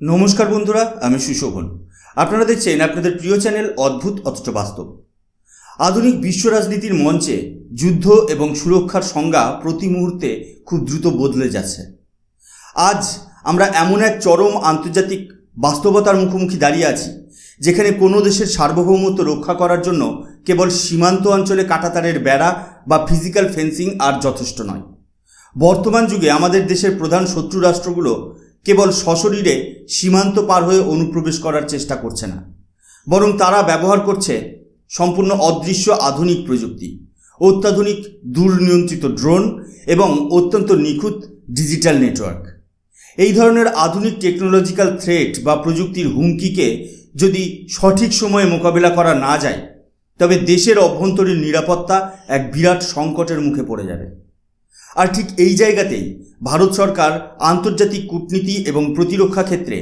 নমস্কার বন্ধুরা, আমি সুশোভন। আপনারা দেখছেন আপনাদের প্রিয় চ্যানেল অদ্ভুত অথচ বাস্তব। আধুনিক বিশ্ব রাজনীতির মঞ্চে যুদ্ধ এবং সুরক্ষার সংজ্ঞা প্রতি মুহূর্তে খুব দ্রুত বদলে যাচ্ছে। আজ আমরা এমন এক চরম আন্তর্জাতিক বাস্তবতার মুখোমুখি দাঁড়িয়ে আছি, যেখানে কোনো দেশের সার্বভৌমত্ব রক্ষা করার জন্য কেবল সীমান্ত অঞ্চলে কাঁটাতারের বেড়া বা ফিজিক্যাল ফেন্সিং আর যথেষ্ট নয়। বর্তমান যুগে আমাদের দেশের প্রধান শত্রু রাষ্ট্রগুলো কেবল সশরীরে সীমান্ত পার হয়ে অনুপ্রবেশ করার চেষ্টা করছে না, বরং তারা ব্যবহার করছে সম্পূর্ণ অদৃশ্য আধুনিক প্রযুক্তি, অত্যাধুনিক দূরনিয়ন্ত্রিত ড্রোন এবং অত্যন্ত নিখুঁত ডিজিটাল নেটওয়ার্ক। এই ধরনের আধুনিক টেকনোলজিক্যাল থ্রেট বা প্রযুক্তির হুমকিকে যদি সঠিক সময়ে মোকাবিলা করা না যায়, তবে দেশের অভ্যন্তরীণ নিরাপত্তা এক বিরাট সংকটের মুখে পড়ে যাবে। আর ঠিক এই জায়গাতেই ভারত সরকার আন্তর্জাতিক কূটনীতি এবং প্রতিরক্ষা ক্ষেত্রে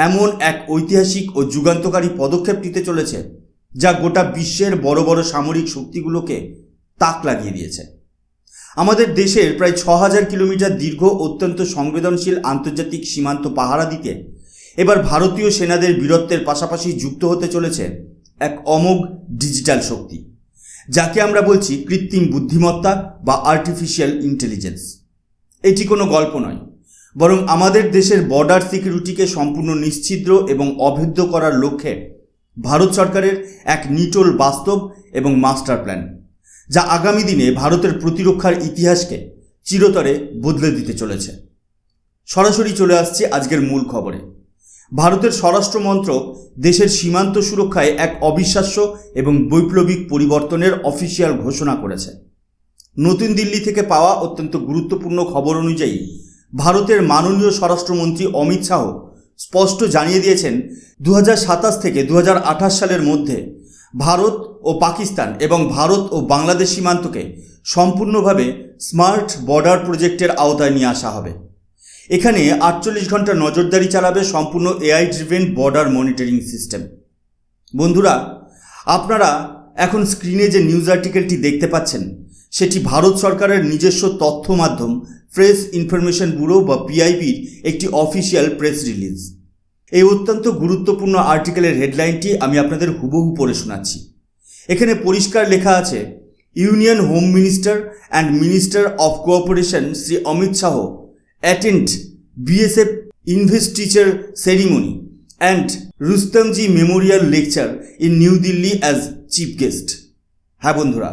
এমন এক ঐতিহাসিক ও যুগান্তকারী পদক্ষেপ নিতে চলেছে, যা গোটা বিশ্বের বড় বড় সামরিক শক্তিগুলোকে তাক লাগিয়ে দিয়েছে। আমাদের দেশের প্রায় ৬,০০০ কিলোমিটার দীর্ঘ অত্যন্ত সংবেদনশীল আন্তর্জাতিক সীমান্ত পাহারা দিতে এবার ভারতীয় সেনাদের বীরত্বের পাশাপাশি যুক্ত হতে চলেছে এক অমোঘ ডিজিটাল শক্তি, যাকে আমরা বলছি কৃত্রিম বুদ্ধিমত্তা বা আর্টিফিশিয়াল ইন্টেলিজেন্স। এটি কোনো গল্প নয়, বরং আমাদের দেশের বর্ডার সিকিউরিটিকে সম্পূর্ণ নিশ্ছিদ্র এবং অভেদ্য করার লক্ষ্যে ভারত সরকারের এক নিটোল বাস্তব এবং মাস্টার প্ল্যান, যা আগামী দিনে ভারতের প্রতিরক্ষার ইতিহাসকে চিরতরে বদলে দিতে চলেছে। সরাসরি চলে আসছে আজকের মূল খবরে। ভারতের স্বরাষ্ট্র মন্ত্রক দেশের সীমান্ত সুরক্ষায় এক অবিশ্বাস্য এবং বৈপ্লবিক পরিবর্তনের অফিসিয়াল ঘোষণা করেছে। নতুন দিল্লি থেকে পাওয়া অত্যন্ত গুরুত্বপূর্ণ খবর অনুযায়ী ভারতের মাননীয় স্বরাষ্ট্রমন্ত্রী অমিত শাহ স্পষ্ট জানিয়ে দিয়েছেন, 2027 থেকে 2028 সালের মধ্যে ভারত ও পাকিস্তান এবং ভারত ও বাংলাদেশ সীমান্তকে সম্পূর্ণভাবে স্মার্ট বর্ডার প্রজেক্টের আওতায় নিয়ে আসা হবে। এখানে 48 ঘন্টা নজরদারি চালাবে সম্পূর্ণ AI driven border monitoring system. বন্ধুরা, আপনারা এখন স্ক্রিনে যে নিউজ আর্টিকেলটি দেখতে পাচ্ছেন, সেটি ভারত সরকারের নিজস্ব তথ্য মাধ্যম প্রেস ইনফরমেশন ব্যুরো বা পিআইবির একটি অফিসিয়াল প্রেস রিলিজ। এই অত্যন্ত গুরুত্বপূর্ণ আর্টিকেলের হেডলাইনটি আমি আপনাদের হুবহু পড়ে শোনাচ্ছি। এখানে পরিষ্কার লেখা আছে, union home minister and minister of cooperation Shri Amit Shah attend BSF investiture ceremony and Rustamji Memorial Lecture in New Delhi as chief guest। হ্যাঁ বন্ধুরা,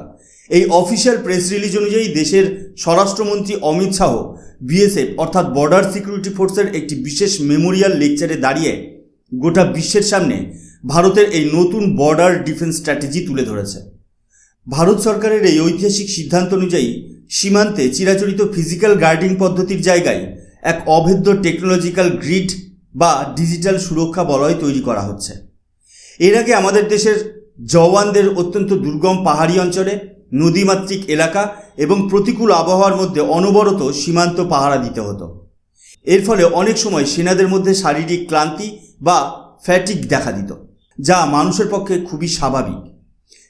এই অফিসিয়াল প্রেস রিলিজ অনুযায়ী দেশের স্বরাষ্ট্রমন্ত্রী অমিত শাহ বিএসএফ অর্থাৎ বর্ডার সিকিউরিটি ফোর্সের একটি বিশেষ মেমোরিয়াল লেকচারে দাঁড়িয়ে গোটা বিশ্বের সামনে ভারতের এই নতুন বর্ডার ডিফেন্স স্ট্র্যাটেজি তুলে ধরেছে। ভারত সরকারের এই ঐতিহাসিক সিদ্ধান্ত অনুযায়ী সীমান্তে চিরাচরিত ফিজিক্যাল গার্ডিং পদ্ধতির জায়গায় এক অভেদ্য টেকনোলজিক্যাল গ্রিড বা ডিজিটাল সুরক্ষা বলয় তৈরি করা হচ্ছে। এর আগে আমাদের দেশের জওয়ানদের অত্যন্ত দুর্গম পাহাড়ি অঞ্চলে, নদীমাতৃক এলাকা এবং প্রতিকূল আবহাওয়ার মধ্যে অনবরত সীমান্ত পাহারা দিতে হতো। এর ফলে অনেক সময় সেনাদের মধ্যে শারীরিক ক্লান্তি বা ফ্যাটিগ দেখা দিত, যা মানুষের পক্ষে খুবই স্বাভাবিক।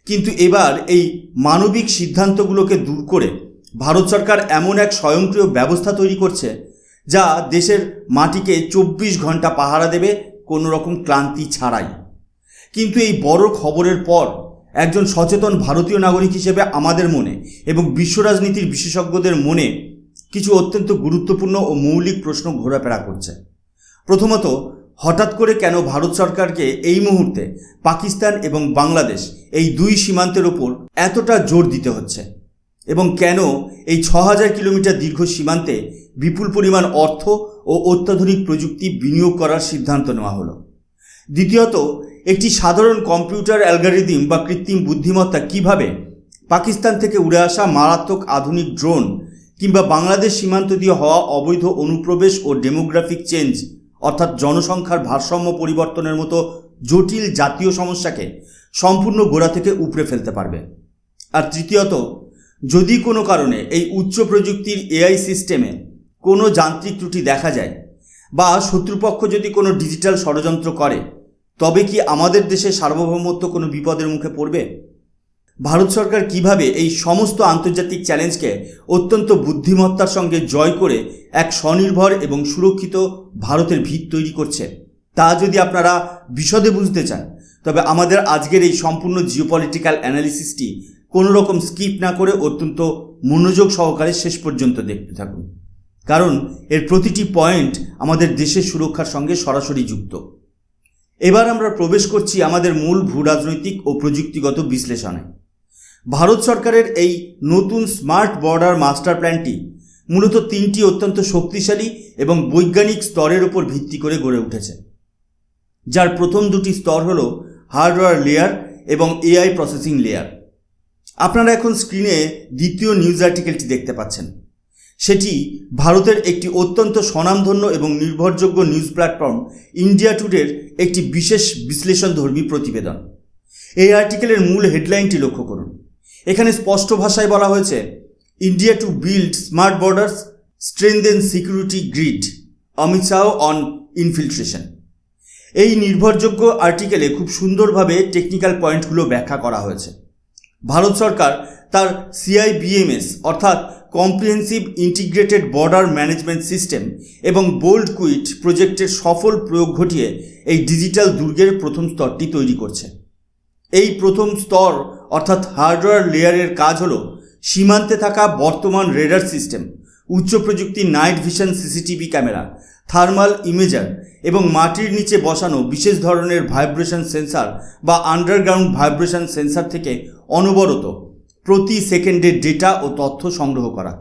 কিন্তু এবার এই মানবিক সিদ্ধান্তগুলোকে দূর করে ভারত সরকার এমন এক স্বয়ংক্রিয় ব্যবস্থা তৈরি করছে, যা দেশের মাটিকে 24 ঘন্টা পাহারা দেবে কোনো রকম ক্লান্তি ছাড়াই। কিন্তু এই বড় খবরের পর একজন সচেতন ভারতীয় নাগরিক হিসেবে আমাদের মনে এবং বিশ্ব রাজনীতির বিশেষজ্ঞদের মনে কিছু অত্যন্ত গুরুত্বপূর্ণ ও মৌলিক প্রশ্ন ঘোরাফেরা করছে। প্রথমত, হঠাৎ করে কেন ভারত সরকারকে এই মুহূর্তে পাকিস্তান এবং বাংলাদেশ এই দুই সীমান্তের ওপর এতটা জোর দিতে হচ্ছে, এবং কেন এই ৬,০০০ কিলোমিটার দীর্ঘ সীমান্তে বিপুল পরিমাণ অর্থ ও অত্যাধুনিক প্রযুক্তি বিনিয়োগ করার সিদ্ধান্ত নেওয়া হলো। দ্বিতীয়ত, একটি সাধারণ কম্পিউটার অ্যালগরিদম বা কৃত্রিম বুদ্ধিমত্তা কিভাবে পাকিস্তান থেকে উড়ে আসা মারাত্মক আধুনিক ড্রোন কিংবা বাংলাদেশ সীমান্ত দিয়ে হওয়া অবৈধ অনুপ্রবেশ ও ডেমোগ্রাফিক চেঞ্জ অর্থাৎ জনসংখ্যার ভারসাম্য পরিবর্তনের মতো জটিল জাতীয় সমস্যাকে সম্পূর্ণ গোড়া থেকে উপড়ে ফেলতে পারবে। আর তৃতীয়ত, যদি কোনো কারণে এই উচ্চ প্রযুক্তির এআই সিস্টেমে কোনো যান্ত্রিক ত্রুটি দেখা যায় বা শত্রুপক্ষ যদি কোনো ডিজিটাল ষড়যন্ত্র করে, তবে কি আমাদের দেশের সার্বভৌমত্ব কোনো বিপদের মুখে পড়বে? ভারত সরকার কিভাবে এই সমস্ত আন্তর্জাতিক চ্যালেঞ্জকে অত্যন্ত বুদ্ধিমত্তার সঙ্গে জয় করে এক স্বনির্ভর এবং সুরক্ষিত ভারতের ভিত তৈরি করছে, তা যদি আপনারা বিশদে বুঝতে চান, তবে আমাদের আজকের এই সম্পূর্ণ জিওপলিটিক্যাল অ্যানালিসিসটি কোনো রকম স্কিপ না করে অত্যন্ত মনোযোগ সহকারে শেষ পর্যন্ত দেখতে থাকুন, কারণ এর প্রতিটি পয়েন্ট আমাদের দেশের সুরক্ষার সঙ্গে সরাসরি যুক্ত। এবার আমরা প্রবেশ করছি আমাদের মূল ভূরাজনৈতিক ও প্রযুক্তিগত বিশ্লেষণে। ভারত সরকারের এই নতুন স্মার্ট বর্ডার মাস্টার প্ল্যানটি মূলত তিনটি অত্যন্ত শক্তিশালী এবং বৈজ্ঞানিক স্তরের উপর ভিত্তি করে গড়ে উঠেছে, যার প্রথম দুটি স্তর হল হার্ডওয়্যার লেয়ার এবং এআই প্রসেসিং লেয়ার। আপনারা এখন স্ক্রিনে দ্বিতীয় নিউজ আর্টিকেলটি দেখতে পাচ্ছেন। সেটি ভারতের একটি অত্যন্ত স্বনামধন্য এবং নির্ভরযোগ্য নিউজ প্ল্যাটফর্ম ইন্ডিয়া টুডের একটি বিশেষ বিশ্লেষণধর্মী প্রতিবেদন। এই আর্টিকেলের মূল হেডলাইনটি লক্ষ্য করুন। এখানে স্পষ্ট ভাষায় বলা হয়েছে, India to build smart borders, strengthen security grid, Amit Shah on infiltration. এই নির্ভরযোগ্য আর্টিকেলে খুব সুন্দরভাবে টেকনিক্যাল পয়েন্টগুলো ব্যাখ্যা করা হয়েছে। ভারত সরকার তার CIBMS অর্থাৎ comprehensive integrated border management system এবং বোল্ড কুইট প্রজেক্টের সফল প্রয়োগ ঘটিয়ে এই ডিজিটাল দুর্গের প্রথম স্তরটি তৈরি করছে। এই প্রথম স্তর অর্থাৎ হার্ডওয়্যার লেয়ারের কাজ হল সীমান্তে থাকা বর্তমান রেডার সিস্টেম, উচ্চ প্রযুক্তির night vision CCTV camera, thermal imager এবং মাটির নিচে বসানো বিশেষ ধরনের ভাইব্রেশন সেন্সার বা আন্ডারগ্রাউন্ড ভাইব্রেশন সেন্সার থেকে অনবরত প্রতি সেকেন্ডে ডেটা ও তথ্য সংগ্রহ করা।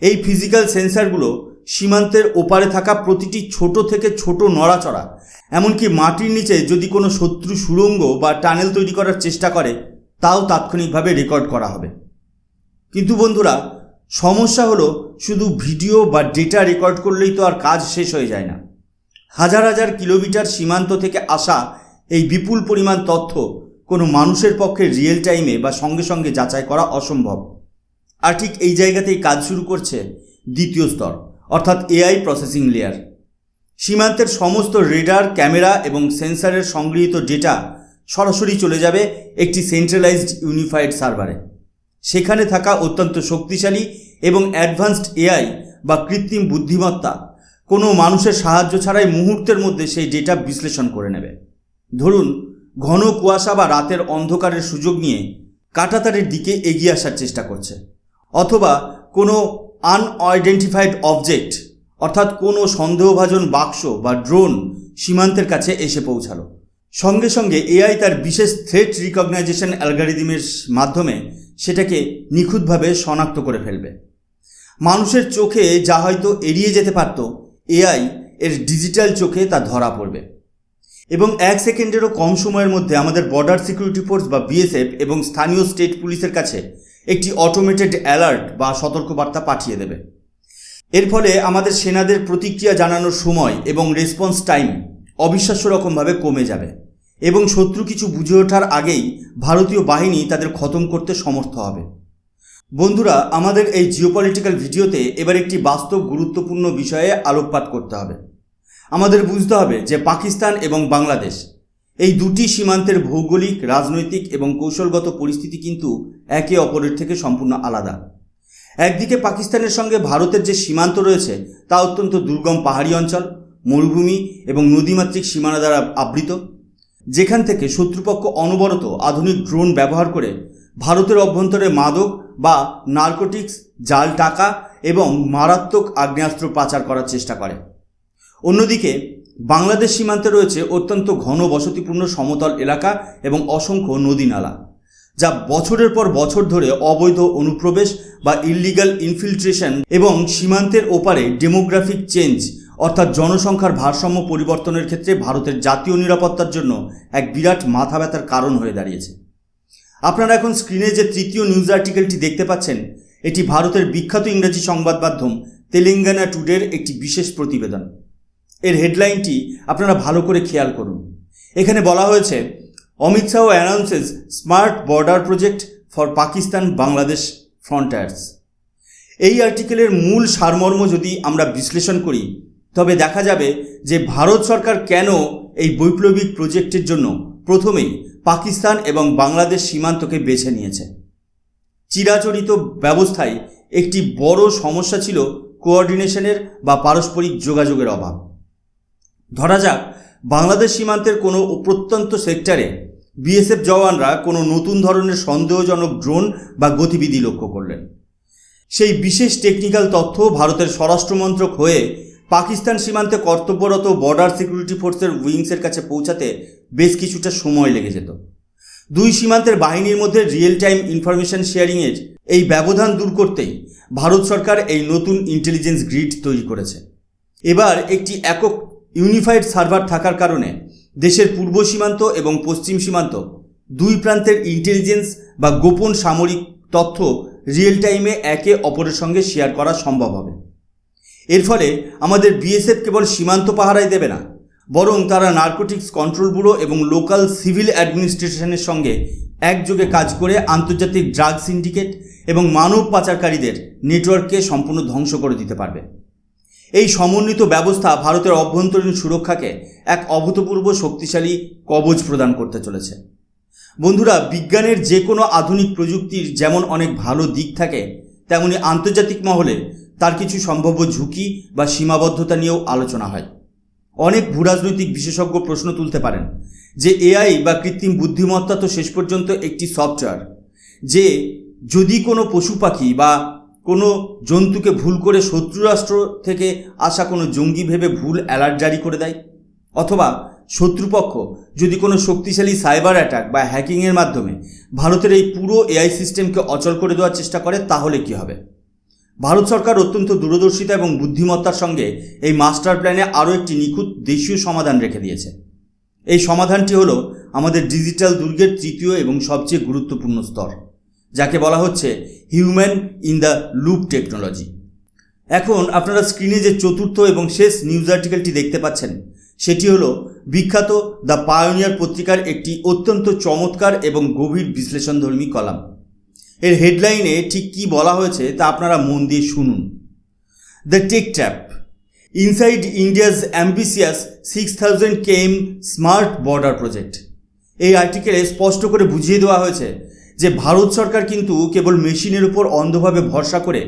এই ফিজিক্যাল সেন্সারগুলো সীমান্তের ওপারে থাকা প্রতিটি ছোট থেকে ছোট নড়াচড়া, এমনকি মাটির নিচে যদি কোনো শত্রু সুড়ঙ্গ বা টানেল তৈরি করার চেষ্টা করে তাও তাৎক্ষণিকভাবে রেকর্ড করা হবে। কিন্তু বন্ধুরা, সমস্যা হলো শুধু ভিডিও বা ডেটা রেকর্ড করলেই তো আর কাজ শেষ হয়ে যায় না। হাজার হাজার কিলোমিটার সীমান্ত থেকে আসা এই বিপুল পরিমাণ তথ্য কোনো মানুষের পক্ষে রিয়েল টাইমে বা সঙ্গে সঙ্গে যাচাই করা অসম্ভব। আর ঠিক এই জায়গাতেই কাজ শুরু করছে দ্বিতীয় স্তর অর্থাৎ এআই প্রসেসিং লেয়ার। সীমান্তের সমস্ত রেডার, ক্যামেরা এবং সেন্সারের সংগৃহীত ডেটা সরাসরি চলে যাবে একটি সেন্ট্রালাইজড ইউনিফাইড সার্ভারে। সেখানে থাকা অত্যন্ত শক্তিশালী এবং অ্যাডভান্সড এআই বা কৃত্রিম বুদ্ধিমত্তা কোনো মানুষের সাহায্য ছাড়াই মুহূর্তের মধ্যে সেই ডেটা বিশ্লেষণ করে নেবে। ধরুন, ঘন কুয়াশা বা রাতের অন্ধকারের সুযোগ নিয়ে কাঁটাতারের দিকে এগিয়ে আসার চেষ্টা করছে, অথবা কোনো আনআইডেন্টিফাইড অবজেক্ট অর্থাৎ কোনো সন্দেহভাজন বাক্স বা ড্রোন সীমান্তের কাছে এসে পৌঁছালো। সঙ্গে সঙ্গে এআই তার বিশেষ থ্রেট রিকগনাইজেশন অ্যালগরিদমের মাধ্যমে সেটাকে নিখুঁতভাবে শনাক্ত করে ফেলবে। মানুষের চোখে যা হয়তো এড়িয়ে যেতে পারত, এআই এর ডিজিটাল চোখে তা ধরা পড়বে এবং 1 সেকেন্ডেরও কম সময়ের মধ্যে আমাদের বর্ডার সিকিউরিটি ফোর্স বা BSF এবং স্থানীয় স্টেট পুলিশের কাছে একটি অটোমেটেড অ্যালার্ট বা সতর্কবার্তা পাঠিয়ে দেবে। এর ফলে আমাদের সেনাদের প্রতিক্রিয়া জানানোর সময় এবং রেসপন্স টাইম অবিশ্বাস্য রকমভাবে কমে যাবে এবং শত্রু কিছু বুঝে ওঠার আগেই ভারতীয় বাহিনী তাদের খতম করতে সমর্থ হবে। বন্ধুরা, আমাদের এই জিওপলিটিক্যাল ভিডিওতে এবার একটি বাস্তব গুরুত্বপূর্ণ বিষয়ে আলোকপাত করতে হবে। আমাদের বুঝতে হবে যে পাকিস্তান এবং বাংলাদেশ এই দুটি সীমান্তের ভৌগোলিক, রাজনৈতিক এবং কৌশলগত পরিস্থিতি কিন্তু একে অপরের থেকে সম্পূর্ণ আলাদা। একদিকে পাকিস্তানের সঙ্গে ভারতের যে সীমান্ত রয়েছে তা অত্যন্ত দুর্গম পাহাড়ি অঞ্চল, মরুভূমি এবং নদীমাতৃক সীমানা দ্বারা আবৃত, যেখান থেকে শত্রুপক্ষ অনবরত আধুনিক ড্রোন ব্যবহার করে ভারতের অভ্যন্তরে মাদক বা নার্কোটিক্স, জাল টাকা এবং মারাত্মক আগ্নেয়াস্ত্র পাচার করার চেষ্টা করে। অন্যদিকে বাংলাদেশ সীমান্তে রয়েছে অত্যন্ত ঘন বসতিপূর্ণ সমতল এলাকা এবং অসংখ্য নদী নালা, যা বছরের পর বছর ধরে অবৈধ অনুপ্রবেশ বা ইল্লিগাল ইনফিল্ট্রেশন এবং সীমান্তের ওপারে ডেমোগ্রাফিক চেঞ্জ অর্থাৎ জনসংখ্যার ভারসাম্য পরিবর্তনের ক্ষেত্রে ভারতের জাতীয় নিরাপত্তার জন্য এক বিরাট মাথা ব্যথার কারণ হয়ে দাঁড়িয়েছে। আপনারা এখন স্ক্রিনে যে তৃতীয় নিউজ আর্টিকেলটি দেখতে পাচ্ছেন, এটি ভারতের বিখ্যাত ইংরেজি সংবাদ মাধ্যম তেলেঙ্গানা টুডের একটি বিশেষ প্রতিবেদন। এর হেডলাইনটি আপনারা ভালো করে খেয়াল করুন। এখানে বলা হয়েছে, Amit Shah announces smart border project for Pakistan Bangladesh frontiers. এই আর্টিকেলের মূল সারমর্ম যদি আমরা বিশ্লেষণ করি, তবে দেখা যাবে যে ভারত সরকার কেন এই বৈপ্লবিক প্রজেক্টের জন্য প্রথমেই পাকিস্তান এবং বাংলাদেশ সীমান্তকে বেছে নিয়েছে। চিরাচরিত ব্যবস্থায় একটি বড় সমস্যা ছিল কোঅর্ডিনেশনের বা পারস্পরিক যোগাযোগের অভাব। ধরা যাক বাংলাদেশ সীমান্তের কোনো প্রত্যন্ত সেক্টরে বিএসএফ জওয়ানরা কোনো নতুন ধরনের সন্দেহজনক ড্রোন বা গতিবিধি লক্ষ্য করলেন। সেই বিশেষ টেকনিক্যাল তথ্য ভারতের স্বরাষ্ট্রমন্ত্রক হয়ে পাকিস্তান সীমান্তে কর্তব্যরত বর্ডার সিকিউরিটি ফোর্সের উইংসের কাছে পৌঁছাতে বেশ কিছুটা সময় লেগে যেত। দুই সীমান্তের বাহিনীর মধ্যে রিয়েল টাইম ইনফরমেশন শেয়ারিংয়ের এই ব্যবধান দূর করতেই ভারত সরকার এই নতুন ইন্টেলিজেন্স গ্রিড তৈরি করেছে। এবার একটি একক ইউনিফাইড সার্ভার থাকার কারণে দেশের পূর্ব সীমান্ত এবং পশ্চিম সীমান্ত দুই প্রান্তের ইন্টেলিজেন্স বা গোপন সামরিক তথ্য রিয়েল টাইমে একে অপরের সঙ্গে শেয়ার করা সম্ভব হবে। এর ফলে আমাদের বিএসএফ কেবল সীমান্ত পাহারাই দেবে না, বরং তারা নার্কোটিক্স কন্ট্রোল ব্যুরো এবং লোকাল সিভিল অ্যাডমিনিস্ট্রেশনের সঙ্গে একযোগে কাজ করে আন্তর্জাতিক ড্রাগ সিন্ডিকেট এবং মানব পাচারকারীদের নেটওয়ার্ককে সম্পূর্ণ ধ্বংস করে দিতে পারবে। এই সমন্বিত ব্যবস্থা ভারতের অভ্যন্তরীণ সুরক্ষাকে এক অভূতপূর্ব শক্তিশালী কবচ প্রদান করতে চলেছে। বন্ধুরা, বিজ্ঞানের যে কোনো আধুনিক প্রযুক্তির যেমন অনেক ভালো দিক থাকে, তেমনি আন্তর্জাতিক মহলে তার কিছু সম্ভাব্য ঝুঁকি বা সীমাবদ্ধতা নিয়েও আলোচনা হয়। অনেক ভূরাজনৈতিক বিশেষজ্ঞ প্রশ্ন তুলতে পারেন যে এআই বা কৃত্রিম বুদ্ধিমত্তা তো শেষ পর্যন্ত একটি সফটওয়্যার, যে যদি কোনো পশু পাখি বা কোনো জন্তুকে ভুল করে শত্রু রাষ্ট্র থেকে আসা কোনো জঙ্গি ভেবে ভুল অ্যালার্ট জারি করে দেয়, অথবা শত্রুপক্ষ যদি কোনো শক্তিশালী সাইবার অ্যাটাক বা হ্যাকিংয়ের মাধ্যমে ভারতের এই পুরো এআই সিস্টেমকে অচল করে দেওয়ার চেষ্টা করে, তাহলে কি হবে? ভারত সরকার অত্যন্ত দূরদর্শিতা এবং বুদ্ধিমত্তার সঙ্গে এই মাস্টার প্ল্যানে আরও একটি নিখুঁত দেশীয় সমাধান রেখে দিয়েছে। এই সমাধানটি হলো আমাদের ডিজিটাল দুর্গের তৃতীয় এবং সবচেয়ে গুরুত্বপূর্ণ স্তর, যাকে বলা হচ্ছে human in the loop technology. এখন আপনারা স্ক্রিনে যে চতুর্থ এবং শেষ নিউজ আর্টিকেলটি দেখতে পাচ্ছেন, সেটি হলো বিখ্যাত দ্য পায়োনিয়ার পত্রিকার একটি অত্যন্ত চমৎকার এবং গভীর বিশ্লেষণধর্মী কলাম। এর হেডলাইনে ঠিক কী বলা হয়েছে তা আপনারা মন দিয়ে শুনুন। The tech trap, inside India's ambitious 6000 km smart border project. এই আর্টিকেলে স্পষ্ট করে বুঝিয়ে দেওয়া হয়েছে যে ভারত সরকার কিন্তু কেবল মেশিনের উপর অন্ধভাবে ভরসা করে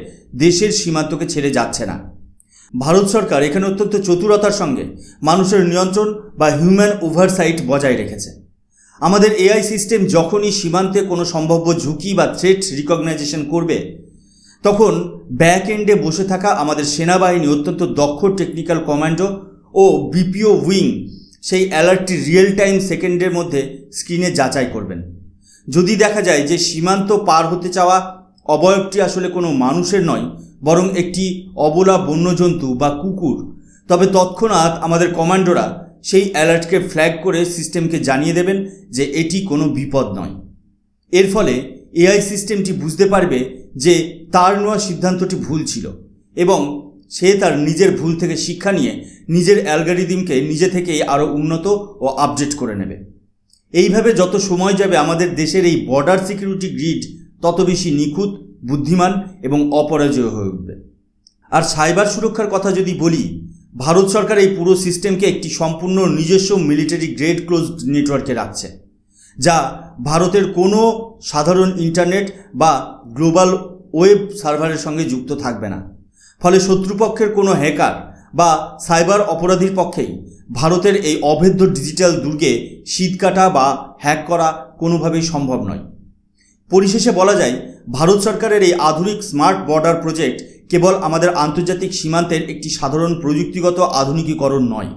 দেশের সীমান্তকে ছেড়ে যাচ্ছে না। ভারত সরকার এখানে অত্যন্ত চতুরতার সঙ্গে মানুষের নিয়ন্ত্রণ বা হিউম্যান ওভারসাইট বজায় রেখেছে। আমাদের এআই সিস্টেম যখনই সীমান্তে কোনো সম্ভাব্য ঝুঁকি বা থ্রেট রিকগনাইজেশন করবে, তখন ব্যাক এন্ডে বসে থাকা আমাদের সেনাবাহিনী অত্যন্ত দক্ষ টেকনিক্যাল কমান্ডো ও বিপিও উইং সেই অ্যালার্টটি রিয়েল টাইম সেকেন্ডের মধ্যে স্ক্রিনে যাচাই করবেন। যদি দেখা যায় যে সীমান্ত পার হতে চাওয়া অবয়বটি আসলে কোনো মানুষের নয়, বরং একটি অবলা বন্যজন্তু বা কুকুর, তবে তৎক্ষণাৎ আমাদের কমান্ডোরা সেই অ্যালার্টকে ফ্ল্যাগ করে সিস্টেমকে জানিয়ে দেবেন যে এটি কোনো বিপদ নয়। এর ফলে এআই সিস্টেমটি বুঝতে পারবে যে তার নেওয়া সিদ্ধান্তটি ভুল ছিল এবং সে তার নিজের ভুল থেকে শিক্ষা নিয়ে নিজের অ্যালগরিদমকে নিজে থেকেই আরও উন্নত ও আপডেট করে নেবে। এইভাবে যত সময় যাবে আমাদের দেশের এই বর্ডার সিকিউরিটি গ্রিড তত বেশি নিখুঁত, বুদ্ধিমান এবং অপরাজেয় হয়ে উঠবে। আর সাইবার সুরক্ষার কথা যদি বলি, ভারত সরকার এই পুরো সিস্টেমকে একটি সম্পূর্ণ নিজস্ব মিলিটারি গ্রেড ক্লোজড নেটওয়ার্কে রাখছে, যা ভারতের কোনো সাধারণ ইন্টারনেট বা গ্লোবাল ওয়েব সার্ভারের সঙ্গে যুক্ত থাকবে না। ফলে শত্রুপক্ষের কোনো হ্যাকার বা সাইবার অপরাধীর পক্ষেই ভারতের এই অভেদ্য ডিজিটাল দুর্গে শীত কাটা বা হ্যাক করা কোনোভাবেই সম্ভব নয়। পরিশেষে বলা যায়, ভারত সরকারের এই আধুনিক স্মার্ট বর্ডার প্রজেক্ট কেবল আমাদের আন্তর্জাতিক সীমান্তের একটি সাধারণ প্রযুক্তিগত আধুনিকীকরণ নয়,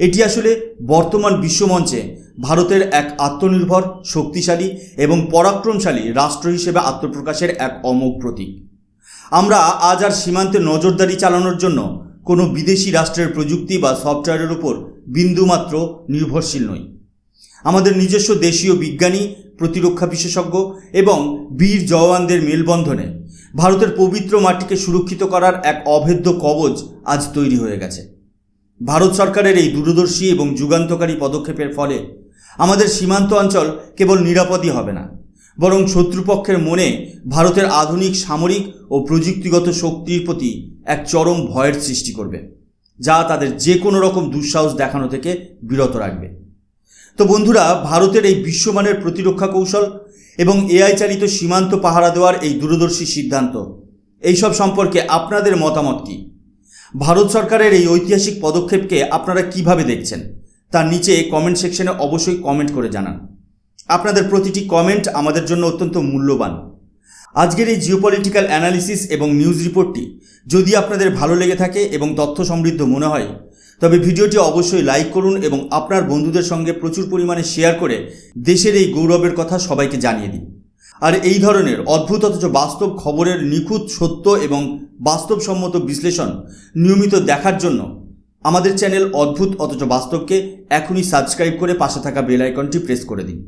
এটি আসলে বর্তমান বিশ্বমঞ্চে ভারতের এক আত্মনির্ভর, শক্তিশালী এবং পরাক্রমশালী রাষ্ট্র হিসেবে আত্মপ্রকাশের এক অমোঘ প্রতীক। আমরা আজ আর সীমান্তে নজরদারি চালানোর জন্য কোনো বিদেশি রাষ্ট্রের প্রযুক্তি বা সফটওয়্যারের উপর বিন্দুমাত্র নির্ভরশীল নই। আমাদের নিজস্ব দেশীয় বিজ্ঞানী, প্রতিরক্ষা বিশেষজ্ঞ এবং বীর জওয়ানদের মেলবন্ধনে ভারতের পবিত্র মাটিকে সুরক্ষিত করার এক অভেদ্য কবচ আজ তৈরি হয়ে গেছে। ভারত সরকারের এই দূরদর্শী এবং যুগান্তকারী পদক্ষেপের ফলে আমাদের সীমান্ত অঞ্চল কেবল নিরাপদই হবে না, বরং শত্রুপক্ষের মনে ভারতের আধুনিক সামরিক ও প্রযুক্তিগত শক্তির প্রতি এক চরম ভয়ের সৃষ্টি করবে, যা তাদের যে কোনো রকম দুঃসাহস দেখানো থেকে বিরত রাখবে। তো বন্ধুরা, ভারতের এই বিশ্বমানের প্রতিরক্ষা কৌশল এবং এআই চালিত সীমান্ত পাহারা দেওয়ার এই দূরদর্শী সিদ্ধান্ত, এইসব সম্পর্কে আপনাদের মতামত কী? ভারত সরকারের এই ঐতিহাসিক পদক্ষেপকে আপনারা কিভাবে দেখছেন তার নিচে কমেন্ট সেকশনে অবশ্যই কমেন্ট করে জানান। আপনাদের প্রতিটি কমেন্ট আমাদের জন্য অত্যন্ত মূল্যবান। আজকের এই জিওপলিটিক্যাল অ্যানালিসিস এবং নিউজ রিপোর্টটি যদি আপনাদের ভালো লেগে থাকে এবং তথ্য সমৃদ্ধ মনে হয় তবে ভিডিওটি অবশ্যই লাইক করুন এবং আপনার বন্ধুদের সঙ্গে প্রচুর পরিমাণে শেয়ার করে দেশের এই গৌরবের কথা সবাইকে জানিয়ে দিন। আর এই ধরনের অদ্ভুত অথচ বাস্তব খবরের নিখুঁত সত্য এবং বাস্তবসম্মত বিশ্লেষণ নিয়মিত দেখার জন্য আমাদের চ্যানেল অদ্ভুত অথচ বাস্তবকে এখনই সাবস্ক্রাইব করে পাশে থাকা বেল আইকনটি প্রেস করে দিন।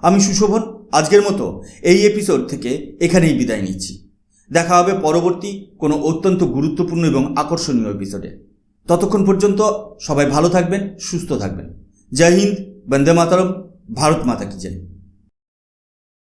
আমি সুশোভন আজকের মতো এই এপিসোড থেকে এখানেই বিদায় নিচ্ছি। দেখা হবে পরবর্তী কোনো অত্যন্ত গুরুত্বপূর্ণ এবং আকর্ষণীয় এপিসোডে। ততক্ষণ পর্যন্ত সবাই ভালো থাকবেন, সুস্থ থাকবেন। জয় হিন্দ, বন্দে মাতরম, ভারত মাতা কি জয়।